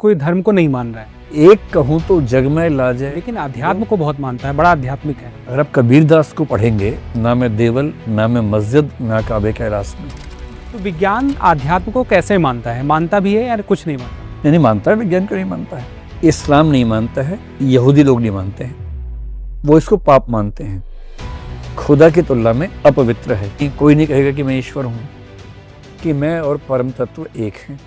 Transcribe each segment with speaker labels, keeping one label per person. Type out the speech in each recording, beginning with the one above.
Speaker 1: कोई धर्म को नहीं मान रहा है,
Speaker 2: एक कहूँ तो जग में लाजे,
Speaker 1: लेकिन अध्यात्म को बहुत मानता है, बड़ा आध्यात्मिक है।
Speaker 2: अगर आप कबीरदास को पढ़ेंगे, ना मैं देवल, ना मैं मस्जिद, ना काबे कैलाश में।
Speaker 1: तो विज्ञान आध्यात्म को कैसे मानता है? मानता भी है या कुछ नहीं मानता?
Speaker 2: नहीं मानता है, विज्ञान को नहीं मानता है। इस्लाम नहीं मानता है, यहूदी लोग नहीं मानते हैं, वो इसको पाप मानते हैं, खुदा की तुलना में अपवित्र है। कि कोई नहीं कहेगा कि मैं ईश्वर हूँ, कि मैं और परम तत्व एक हैं।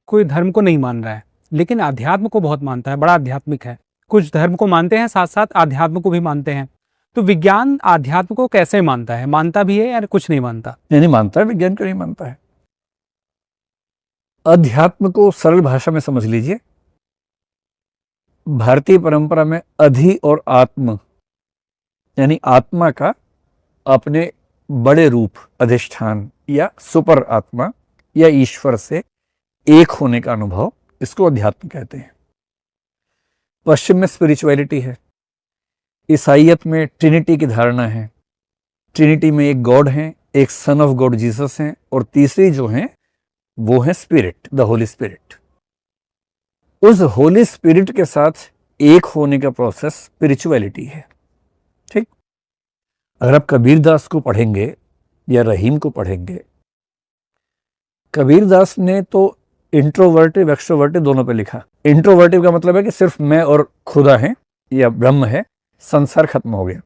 Speaker 1: कोई धर्म को नहीं मान रहा है, लेकिन अध्यात्म को बहुत मानता है, बड़ा आध्यात्मिक है। कुछ धर्म को मानते हैं, साथ साथ अध्यात्म को भी मानते हैं। तो विज्ञान आध्यात्म को कैसे मानता है? मानता भी है या कुछ नहीं मानता?
Speaker 2: नहीं मानता है, विज्ञान को नहीं मानता है। अध्यात्म को सरल भाषा में समझ लीजिए। भारतीय परंपरा में अधि और आत्म यानी आत्मा का अपने बड़े रूप, अधिष्ठान या सुपर आत्मा या ईश्वर से एक होने का अनुभव, इसको अध्यात्म कहते हैं। पश्चिम में स्पिरिचुअलिटी है, ईसाईयत में ट्रिनिटी की धारणा है। ट्रिनिटी में एक गॉड है, एक सन ऑफ गॉड जीसस हैं, और तीसरी जो है वो है स्पिरिट, द होली स्पिरिट। उस होली स्पिरिट के साथ एक होने का प्रोसेस स्पिरिचुअलिटी है। ठीक, अगर आप कबीरदास को पढ़ेंगे या रहीम को पढ़ेंगे, कबीरदास ने तो इंट्रोवर्टिव एक्सट्रोवर्टिव दोनों पे लिखा। इंट्रोवर्टिव का मतलब है कि सिर्फ मैं और खुदा है या ब्रह्म है, संसार खत्म हो गया।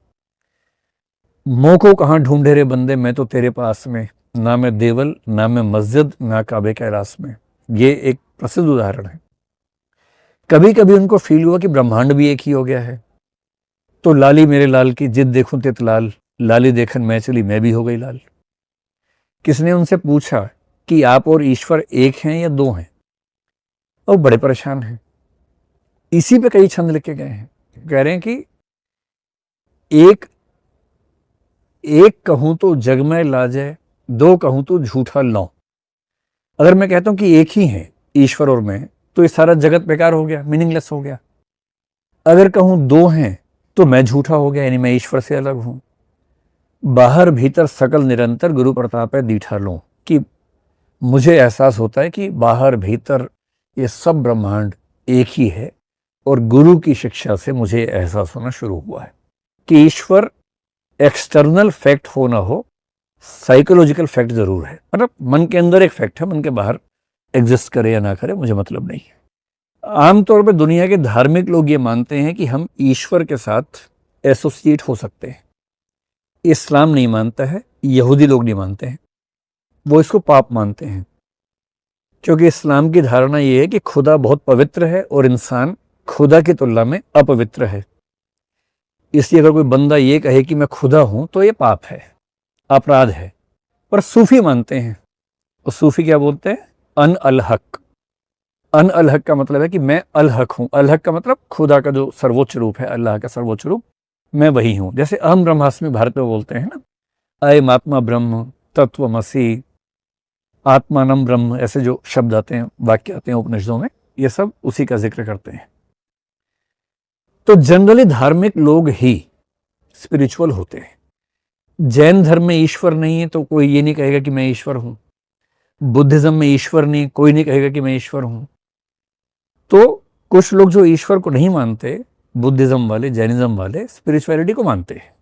Speaker 2: मोह को कहाँ ढूंढे रे बंदे, मैं तो तेरे पास में, ना मैं देवल, ना मैं मस्जिद, ना काबे कैलाश में। ये एक प्रसिद्ध उदाहरण है। कभी कभी उनको फील हुआ कि ब्रह्मांड भी एक ही हो गया है, तो लाली मेरे लाल की जिद देखूं तित लाल, लाली देखन मैं चली मैं भी हो गई लाल। किसने उनसे पूछा कि आप और ईश्वर एक हैं या दो हैं, और बड़े परेशान हैं। इसी पे कई छंद लिखे गए हैं। कह रहे हैं कि एक कहूं तो जग में लाजे, दो कहूं तो झूठा लौ। अगर मैं कहता हूं कि एक ही है ईश्वर और मैं, तो ये सारा जगत बेकार हो गया, मीनिंगलेस हो गया। अगर कहूं दो हैं तो मैं झूठा हो गया, यानी मैं ईश्वर से अलग हूं। बाहर भीतर सकल निरंतर गुरु प्रताप है दीठा लो, कि मुझे एहसास होता है कि बाहर भीतर ये सब ब्रह्मांड एक ही है, और गुरु की शिक्षा से मुझे एहसास होना शुरू हुआ है कि ईश्वर एक्सटर्नल फैक्ट हो ना हो, साइकोलॉजिकल फैक्ट जरूर है। मतलब मन के अंदर एक फैक्ट है, मन के बाहर एग्जिस्ट करे या ना करे मुझे मतलब नहीं है। आमतौर पर दुनिया के धार्मिक लोग ये मानते हैं कि हम ईश्वर के साथ एसोसिएट हो सकते हैं। इस्लाम नहीं मानता है, यहूदी लोग नहीं मानते हैं, वो इसको पाप मानते हैं। क्योंकि इस्लाम की धारणा ये है कि खुदा बहुत पवित्र है और इंसान खुदा की तुलना में अपवित्र है। इसलिए अगर कोई बंदा ये कहे कि मैं खुदा हूं तो ये पाप है, अपराध है। पर सूफी मानते हैं, और सूफी क्या बोलते हैं? अन अल हक। अन अल हक का मतलब है कि मैं अल हक हूं। अल हक का मतलब खुदा का जो सर्वोच्च रूप है, अल्लाह का सर्वोच्च रूप, मैं वही हूं। जैसे अहम ब्रह्मास्मि भारत में बोलते हैं ना, अयम आत्मा ब्रह्म तत्वमसि, आत्मानम ब्रह्म, ऐसे जो शब्द आते हैं, वाक्य आते हैं उपनिषदों में, ये सब उसी का जिक्र करते हैं। तो जनरली धार्मिक लोग ही स्पिरिचुअल होते हैं। जैन धर्म में ईश्वर नहीं है तो कोई ये नहीं कहेगा कि मैं ईश्वर हूं। बुद्धिज्म में ईश्वर नहीं, कोई नहीं कहेगा कि मैं ईश्वर हूं। तो कुछ लोग जो ईश्वर को नहीं मानते, बुद्धिज्म वाले, जैनिज्म वाले, स्पिरिचुअलिटी को मानते हैं।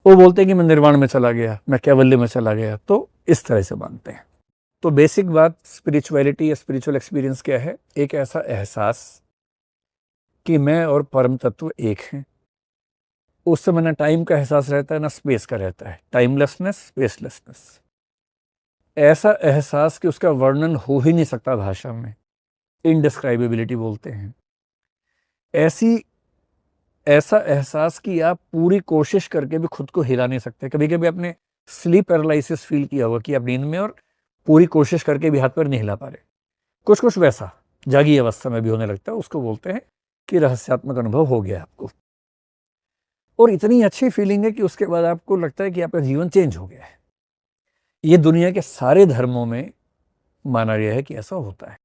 Speaker 2: वो बोलते हैं कि मैं निर्वाण में चला गया, मैं कैवल्य में चला गया, तो इस तरह से मानते हैं। तो बेसिक बात स्पिरिचुअलिटी या स्पिरिचुअल एक्सपीरियंस क्या है? एक ऐसा एहसास कि मैं और परम तत्व एक हैं। उस समय ना टाइम का एहसास रहता है, ना स्पेस का रहता है। टाइमलेसनेस, स्पेसलेसनेस, ऐसा एहसास कि उसका वर्णन हो ही नहीं सकता भाषा में। इनडिस्क्राइबेबिलिटी बोलते हैं। ऐसा एहसास कि आप पूरी कोशिश करके भी खुद को हिला नहीं सकते। कभी कभी आपने स्लीप पैरालिसिस फील किया होगा कि आप नींद में और पूरी कोशिश करके भी हाथ पैर नहीं हिला पा रहे। कुछ वैसा जागी अवस्था में भी होने लगता है। उसको बोलते हैं कि रहस्यात्मक अनुभव हो गया आपको, और इतनी अच्छी फीलिंग है कि उसके बाद आपको लगता है कि आपका जीवन चेंज हो गया है। ये दुनिया के सारे धर्मों में माना गया है कि ऐसा होता है।